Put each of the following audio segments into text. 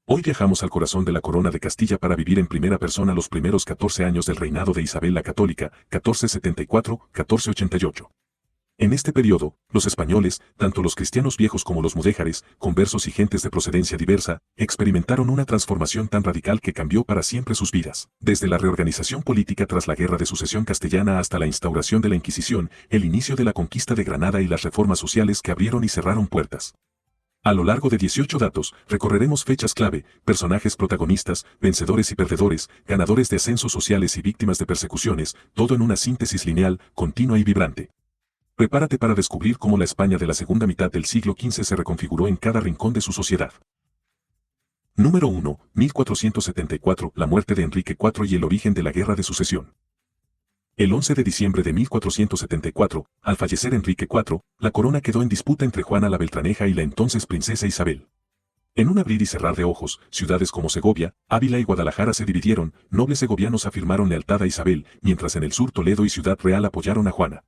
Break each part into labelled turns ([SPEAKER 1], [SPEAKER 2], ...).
[SPEAKER 1] Hoy viajamos al corazón de la corona de Castilla para vivir en primera persona los primeros 14 años del reinado de Isabel la Católica, 1474-1488. En este periodo, los españoles, tanto los cristianos viejos como los mudéjares, conversos y gentes de procedencia diversa, experimentaron una transformación tan radical que cambió para siempre sus vidas. Desde la reorganización política tras la Guerra de Sucesión Castellana hasta la instauración de la Inquisición, el inicio de la conquista de Granada y las reformas sociales que abrieron y cerraron puertas. A lo largo de 18 datos, recorreremos fechas clave, personajes protagonistas, vencedores y perdedores, ganadores de ascensos sociales y víctimas de persecuciones, todo en una síntesis lineal, continua y vibrante. Prepárate para descubrir cómo la España de la segunda mitad del siglo XV se reconfiguró en cada rincón de su sociedad. Número 1. 1474. La muerte de Enrique IV y el origen de la Guerra de Sucesión. El 11 de diciembre de 1474, al fallecer Enrique IV, la corona quedó en disputa entre Juana la Beltraneja y la entonces princesa Isabel. En un abrir y cerrar de ojos, ciudades como Segovia, Ávila y Guadalajara se dividieron, nobles segovianos afirmaron lealtad a Isabel, mientras en el sur Toledo y Ciudad Real apoyaron a Juana.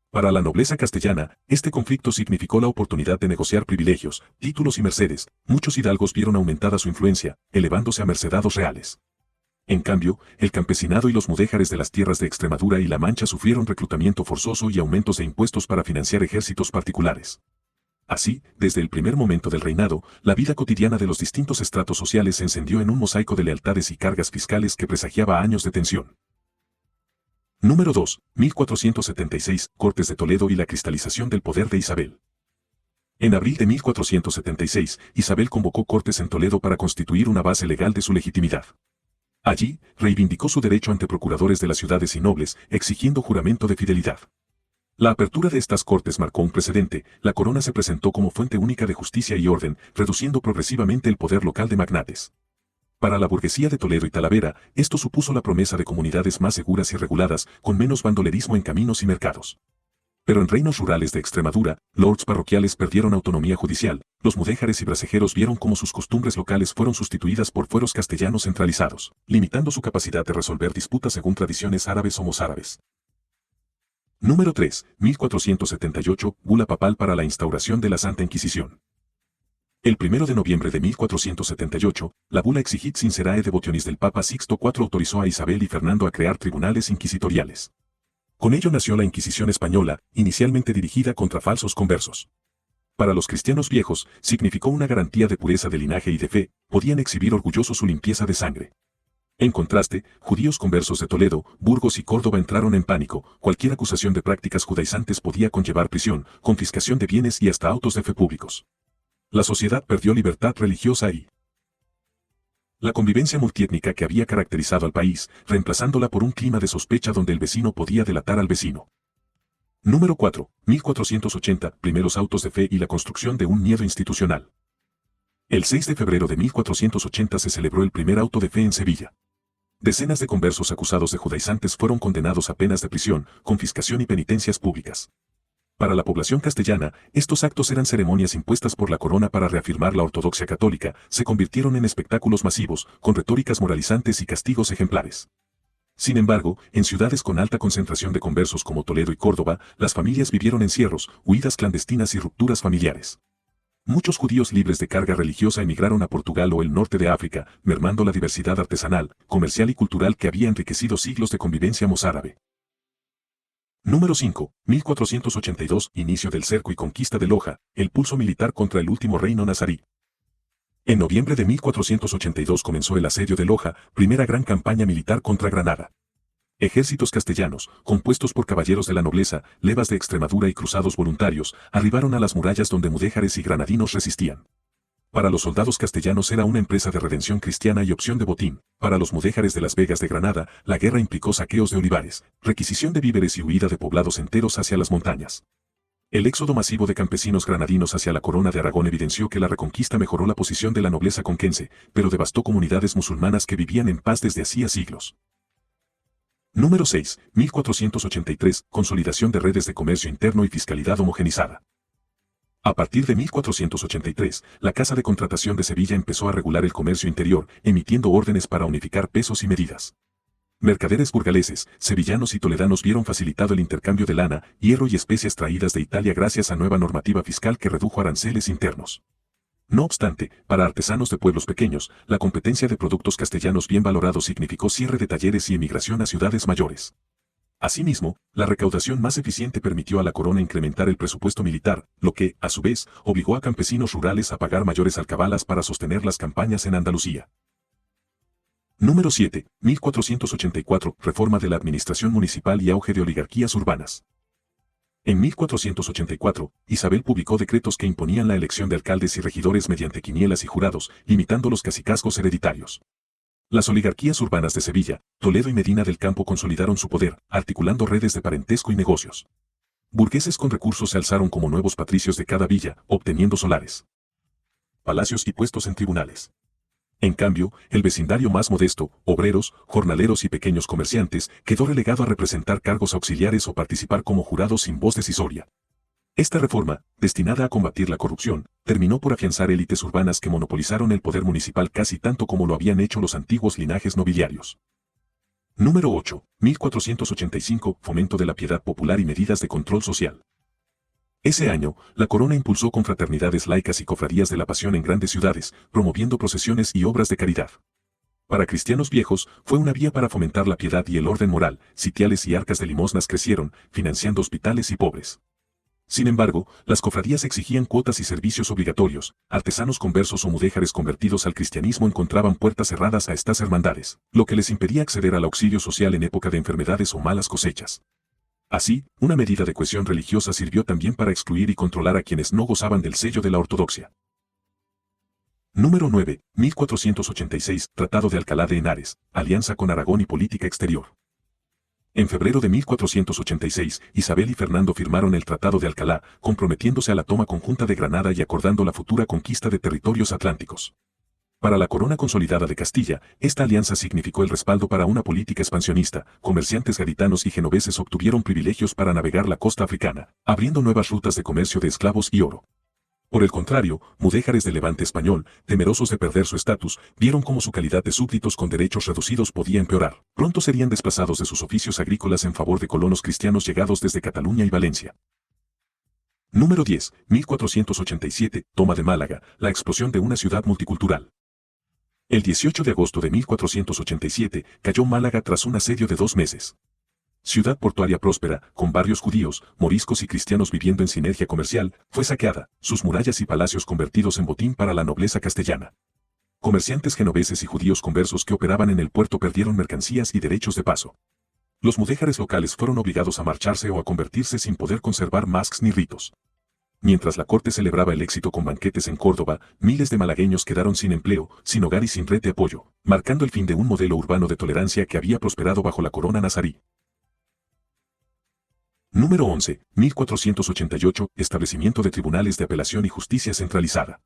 [SPEAKER 1] Para la nobleza castellana, este conflicto significó la oportunidad de negociar privilegios, títulos y mercedes. Muchos hidalgos vieron aumentada su influencia, elevándose a mercedados reales. En cambio, el campesinado y los mudéjares de las tierras de Extremadura y La Mancha sufrieron reclutamiento forzoso y aumentos de impuestos para financiar ejércitos particulares. Así, desde el primer momento del reinado, la vida cotidiana de los distintos estratos sociales se encendió en un mosaico de lealtades y cargas fiscales que presagiaba años de tensión. Número 2. 1476. Cortes de Toledo y la cristalización del poder de Isabel. En abril de 1476, Isabel convocó cortes en Toledo para constituir una base legal de su legitimidad. Allí, reivindicó su derecho ante procuradores de las ciudades y nobles, exigiendo juramento de fidelidad. La apertura de estas cortes marcó un precedente. La corona se presentó como fuente única de justicia y orden, reduciendo progresivamente el poder local de magnates. Para la burguesía de Toledo y Talavera, esto supuso la promesa de comunidades más seguras y reguladas, con menos bandolerismo en caminos y mercados. Pero en reinos rurales de Extremadura, lords parroquiales perdieron autonomía judicial, los mudéjares y bracejeros vieron cómo sus costumbres locales fueron sustituidas por fueros castellanos centralizados, limitando su capacidad de resolver disputas según tradiciones árabes o mozárabes. Número 3. 1478. Bula papal para la instauración de la Santa Inquisición. El 1 de noviembre de 1478, la bula Exigit Sincerae Devotionis del Papa Sixto IV autorizó a Isabel y Fernando a crear tribunales inquisitoriales. Con ello nació la Inquisición española, inicialmente dirigida contra falsos conversos. Para los cristianos viejos, significó una garantía de pureza de linaje y de fe, podían exhibir orgullosos su limpieza de sangre. En contraste, judíos conversos de Toledo, Burgos y Córdoba entraron en pánico, cualquier acusación de prácticas judaizantes podía conllevar prisión, confiscación de bienes y hasta autos de fe públicos. La sociedad perdió libertad religiosa y la convivencia multiétnica que había caracterizado al país, reemplazándola por un clima de sospecha donde el vecino podía delatar al vecino. Número 4. 1480. Primeros autos de fe y la construcción de un miedo institucional. El 6 de febrero de 1480 se celebró el primer auto de fe en Sevilla. Decenas de conversos acusados de judaizantes fueron condenados a penas de prisión, confiscación y penitencias públicas. Para la población castellana, estos actos eran ceremonias impuestas por la corona para reafirmar la ortodoxia católica, se convirtieron en espectáculos masivos, con retóricas moralizantes y castigos ejemplares. Sin embargo, en ciudades con alta concentración de conversos como Toledo y Córdoba, las familias vivieron encierros, huidas clandestinas y rupturas familiares. Muchos judíos libres de carga religiosa emigraron a Portugal o el norte de África, mermando la diversidad artesanal, comercial y cultural que había enriquecido siglos de convivencia mozárabe. Número 5. 1482. Inicio del cerco y conquista de Loja, el pulso militar contra el último reino nazarí. En noviembre de 1482 comenzó el asedio de Loja, primera gran campaña militar contra Granada. Ejércitos castellanos, compuestos por caballeros de la nobleza, levas de Extremadura y cruzados voluntarios, arribaron a las murallas donde mudéjares y granadinos resistían. Para los soldados castellanos era una empresa de redención cristiana y opción de botín. Para los mudéjares de las Vegas de Granada, la guerra implicó saqueos de olivares, requisición de víveres y huida de poblados enteros hacia las montañas. El éxodo masivo de campesinos granadinos hacia la corona de Aragón evidenció que la reconquista mejoró la posición de la nobleza conquense, pero devastó comunidades musulmanas que vivían en paz desde hacía siglos. Número 6. 1483. Consolidación de redes de comercio interno y fiscalidad homogenizada. A partir de 1483, la Casa de Contratación de Sevilla empezó a regular el comercio interior, emitiendo órdenes para unificar pesos y medidas. Mercaderes burgaleses, sevillanos y toledanos vieron facilitado el intercambio de lana, hierro y especias traídas de Italia gracias a nueva normativa fiscal que redujo aranceles internos. No obstante, para artesanos de pueblos pequeños, la competencia de productos castellanos bien valorados significó cierre de talleres y emigración a ciudades mayores. Asimismo, la recaudación más eficiente permitió a la corona incrementar el presupuesto militar, lo que, a su vez, obligó a campesinos rurales a pagar mayores alcabalas para sostener las campañas en Andalucía. Número 7. 1484. Reforma de la administración municipal y auge de oligarquías urbanas. En 1484, Isabel publicó decretos que imponían la elección de alcaldes y regidores mediante quinielas y jurados, limitando los cacicazgos hereditarios. Las oligarquías urbanas de Sevilla, Toledo y Medina del Campo consolidaron su poder, articulando redes de parentesco y negocios. Burgueses con recursos se alzaron como nuevos patricios de cada villa, obteniendo solares, palacios y puestos en tribunales. En cambio, el vecindario más modesto, obreros, jornaleros y pequeños comerciantes, quedó relegado a representar cargos auxiliares o participar como jurados sin voz decisoria. Esta reforma, destinada a combatir la corrupción, terminó por afianzar élites urbanas que monopolizaron el poder municipal casi tanto como lo habían hecho los antiguos linajes nobiliarios. Número 8. 1485. Fomento de la piedad popular y medidas de control social. Ese año, la corona impulsó confraternidades laicas y cofradías de la Pasión en grandes ciudades, promoviendo procesiones y obras de caridad. Para cristianos viejos, fue una vía para fomentar la piedad y el orden moral, sitiales y arcas de limosnas crecieron, financiando hospitales y pobres. Sin embargo, las cofradías exigían cuotas y servicios obligatorios, artesanos conversos o mudéjares convertidos al cristianismo encontraban puertas cerradas a estas hermandades, lo que les impedía acceder al auxilio social en época de enfermedades o malas cosechas. Así, una medida de cohesión religiosa sirvió también para excluir y controlar a quienes no gozaban del sello de la ortodoxia. Número 9. 1486. Tratado de Alcalá de Henares, alianza con Aragón y política exterior. En febrero de 1486, Isabel y Fernando firmaron el Tratado de Alcalá, comprometiéndose a la toma conjunta de Granada y acordando la futura conquista de territorios atlánticos. Para la corona consolidada de Castilla, esta alianza significó el respaldo para una política expansionista, comerciantes gaditanos y genoveses obtuvieron privilegios para navegar la costa africana, abriendo nuevas rutas de comercio de esclavos y oro. Por el contrario, mudéjares del Levante español, temerosos de perder su estatus, vieron cómo su calidad de súbditos con derechos reducidos podía empeorar. Pronto serían desplazados de sus oficios agrícolas en favor de colonos cristianos llegados desde Cataluña y Valencia. Número 10. 1487. Toma de Málaga, la explosión de una ciudad multicultural. El 18 de agosto de 1487 cayó Málaga tras un asedio de 2 meses. Ciudad portuaria próspera, con barrios judíos, moriscos y cristianos viviendo en sinergia comercial, fue saqueada, sus murallas y palacios convertidos en botín para la nobleza castellana. Comerciantes genoveses y judíos conversos que operaban en el puerto perdieron mercancías y derechos de paso. Los mudéjares locales fueron obligados a marcharse o a convertirse sin poder conservar masques ni ritos. Mientras la corte celebraba el éxito con banquetes en Córdoba, miles de malagueños quedaron sin empleo, sin hogar y sin red de apoyo, marcando el fin de un modelo urbano de tolerancia que había prosperado bajo la corona nazarí. Número 11. 1488. Establecimiento de tribunales de apelación y justicia centralizada.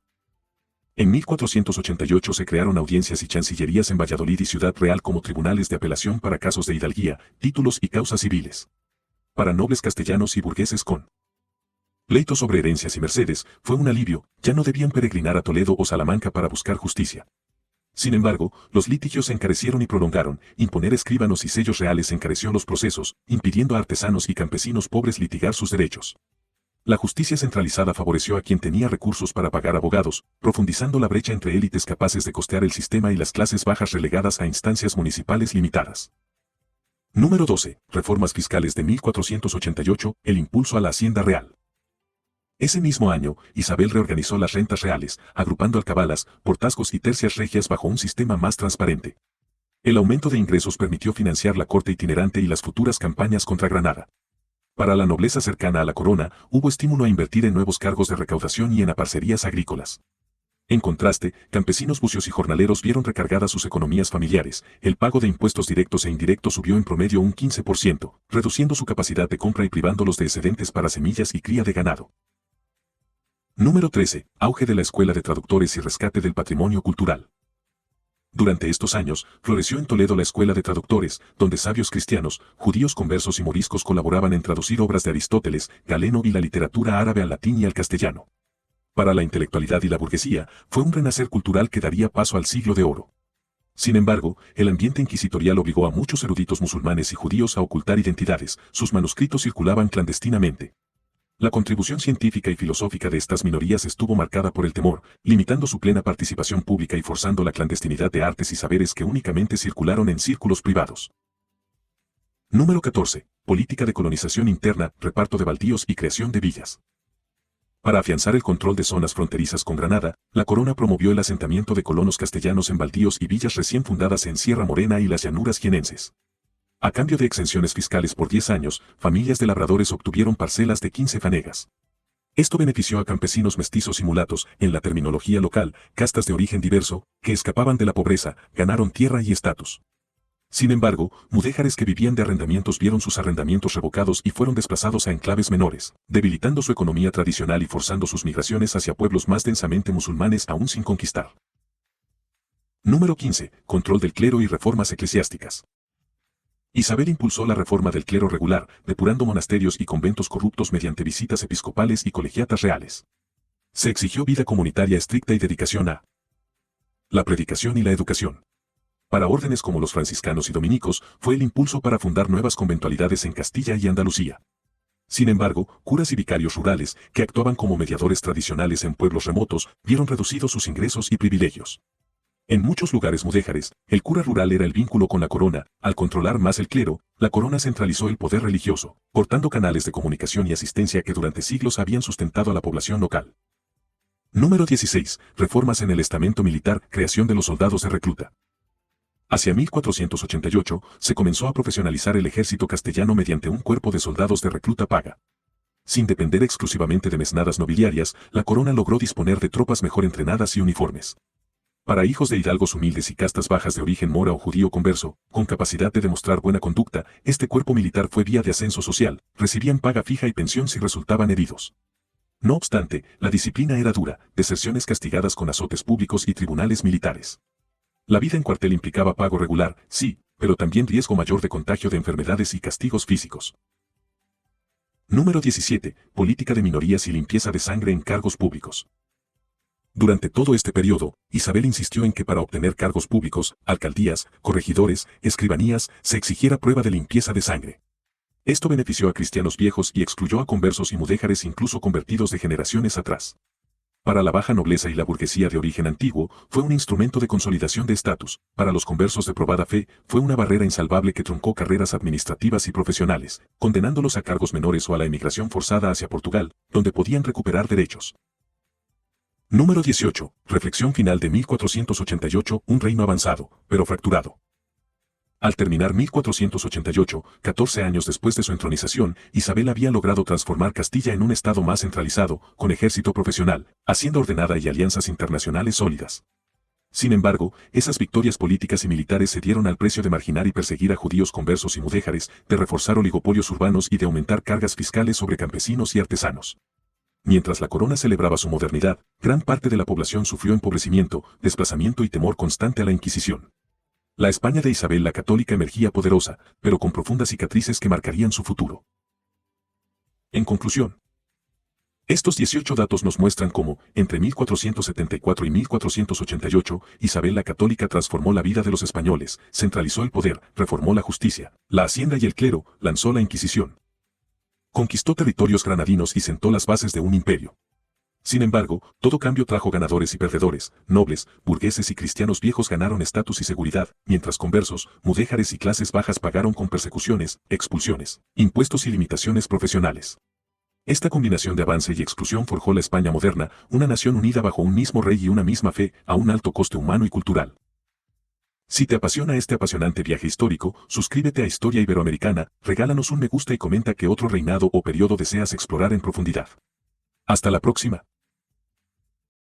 [SPEAKER 1] En 1488 se crearon audiencias y chancillerías en Valladolid y Ciudad Real como tribunales de apelación para casos de hidalguía, títulos y causas civiles. Para nobles castellanos y burgueses con pleitos sobre herencias y mercedes, fue un alivio, ya no debían peregrinar a Toledo o Salamanca para buscar justicia. Sin embargo, los litigios se encarecieron y prolongaron, imponer escribanos y sellos reales encareció los procesos, impidiendo a artesanos y campesinos pobres litigar sus derechos. La justicia centralizada favoreció a quien tenía recursos para pagar abogados, profundizando la brecha entre élites capaces de costear el sistema y las clases bajas relegadas a instancias municipales limitadas. Número 12. Reformas fiscales de 1488, el impulso a la hacienda real. Ese mismo año, Isabel reorganizó las rentas reales, agrupando alcabalas, portazgos y tercias regias bajo un sistema más transparente. El aumento de ingresos permitió financiar la corte itinerante y las futuras campañas contra Granada. Para la nobleza cercana a la corona, hubo estímulo a invertir en nuevos cargos de recaudación y en aparcerías agrícolas. En contraste, campesinos bucios y jornaleros vieron recargadas sus economías familiares, el pago de impuestos directos e indirectos subió en promedio un 15%, reduciendo su capacidad de compra y privándolos de excedentes para semillas y cría de ganado. Número 13. Auge de la Escuela de Traductores y rescate del patrimonio cultural. Durante estos años, floreció en Toledo la Escuela de Traductores, donde sabios cristianos, judíos conversos y moriscos colaboraban en traducir obras de Aristóteles, Galeno y la literatura árabe al latín y al castellano. Para la intelectualidad y la burguesía, fue un renacer cultural que daría paso al siglo de oro. Sin embargo, el ambiente inquisitorial obligó a muchos eruditos musulmanes y judíos a ocultar identidades, sus manuscritos circulaban clandestinamente. La contribución científica y filosófica de estas minorías estuvo marcada por el temor, limitando su plena participación pública y forzando la clandestinidad de artes y saberes que únicamente circularon en círculos privados. Número 14. Política de colonización interna, reparto de baldíos y creación de villas. Para afianzar el control de zonas fronterizas con Granada, la corona promovió el asentamiento de colonos castellanos en baldíos y villas recién fundadas en Sierra Morena y las llanuras jienenses. A cambio de exenciones fiscales por 10 años, familias de labradores obtuvieron parcelas de 15 fanegas. Esto benefició a campesinos mestizos y mulatos, en la terminología local, castas de origen diverso, que escapaban de la pobreza, ganaron tierra y estatus. Sin embargo, mudéjares que vivían de arrendamientos vieron sus arrendamientos revocados y fueron desplazados a enclaves menores, debilitando su economía tradicional y forzando sus migraciones hacia pueblos más densamente musulmanes aún sin conquistar. Número 15. Control del clero y reformas eclesiásticas. Isabel impulsó la reforma del clero regular, depurando monasterios y conventos corruptos mediante visitas episcopales y colegiatas reales. Se exigió vida comunitaria estricta y dedicación a la predicación y la educación. Para órdenes como los franciscanos y dominicos, fue el impulso para fundar nuevas conventualidades en Castilla y Andalucía. Sin embargo, curas y vicarios rurales, que actuaban como mediadores tradicionales en pueblos remotos, vieron reducidos sus ingresos y privilegios. En muchos lugares mudéjares, el cura rural era el vínculo con la corona. Al controlar más el clero, la corona centralizó el poder religioso, cortando canales de comunicación y asistencia que durante siglos habían sustentado a la población local. Número 16. Reformas en el estamento militar, creación de los soldados de recluta. Hacia 1488, se comenzó a profesionalizar el ejército castellano mediante un cuerpo de soldados de recluta paga. Sin depender exclusivamente de mesnadas nobiliarias, la corona logró disponer de tropas mejor entrenadas y uniformes. Para hijos de hidalgos humildes y castas bajas de origen mora o judío converso, con capacidad de demostrar buena conducta, este cuerpo militar fue vía de ascenso social, recibían paga fija y pensión si resultaban heridos. No obstante, la disciplina era dura, deserciones castigadas con azotes públicos y tribunales militares. La vida en cuartel implicaba pago regular, sí, pero también riesgo mayor de contagio de enfermedades y castigos físicos. Número 17. Política de minorías y limpieza de sangre en cargos públicos. Durante todo este periodo, Isabel insistió en que para obtener cargos públicos, alcaldías, corregidores, escribanías, se exigiera prueba de limpieza de sangre. Esto benefició a cristianos viejos y excluyó a conversos y mudéjares incluso convertidos de generaciones atrás. Para la baja nobleza y la burguesía de origen antiguo, fue un instrumento de consolidación de estatus. Para los conversos de probada fe, fue una barrera insalvable que truncó carreras administrativas y profesionales, condenándolos a cargos menores o a la emigración forzada hacia Portugal, donde podían recuperar derechos. Número 18. Reflexión final de 1488, un reino avanzado, pero fracturado. Al terminar 1488, 14 años después de su entronización, Isabel había logrado transformar Castilla en un estado más centralizado, con ejército profesional, hacienda ordenada y alianzas internacionales sólidas. Sin embargo, esas victorias políticas y militares se dieron al precio de marginar y perseguir a judíos conversos y mudéjares, de reforzar oligopolios urbanos y de aumentar cargas fiscales sobre campesinos y artesanos. Mientras la corona celebraba su modernidad, gran parte de la población sufrió empobrecimiento, desplazamiento y temor constante a la Inquisición. La España de Isabel la Católica emergía poderosa, pero con profundas cicatrices que marcarían su futuro. En conclusión, estos 18 datos nos muestran cómo, entre 1474 y 1488, Isabel la Católica transformó la vida de los españoles, centralizó el poder, reformó la justicia, la hacienda y el clero, lanzó la Inquisición. Conquistó territorios granadinos y sentó las bases de un imperio. Sin embargo, todo cambio trajo ganadores y perdedores, nobles, burgueses y cristianos viejos ganaron estatus y seguridad, mientras conversos, mudéjares y clases bajas pagaron con persecuciones, expulsiones, impuestos y limitaciones profesionales. Esta combinación de avance y exclusión forjó la España moderna, una nación unida bajo un mismo rey y una misma fe, a un alto coste humano y cultural. Si te apasiona este apasionante viaje histórico, suscríbete a Historia Iberoamericana, regálanos un me gusta y comenta qué otro reinado o periodo deseas explorar en profundidad. Hasta la próxima.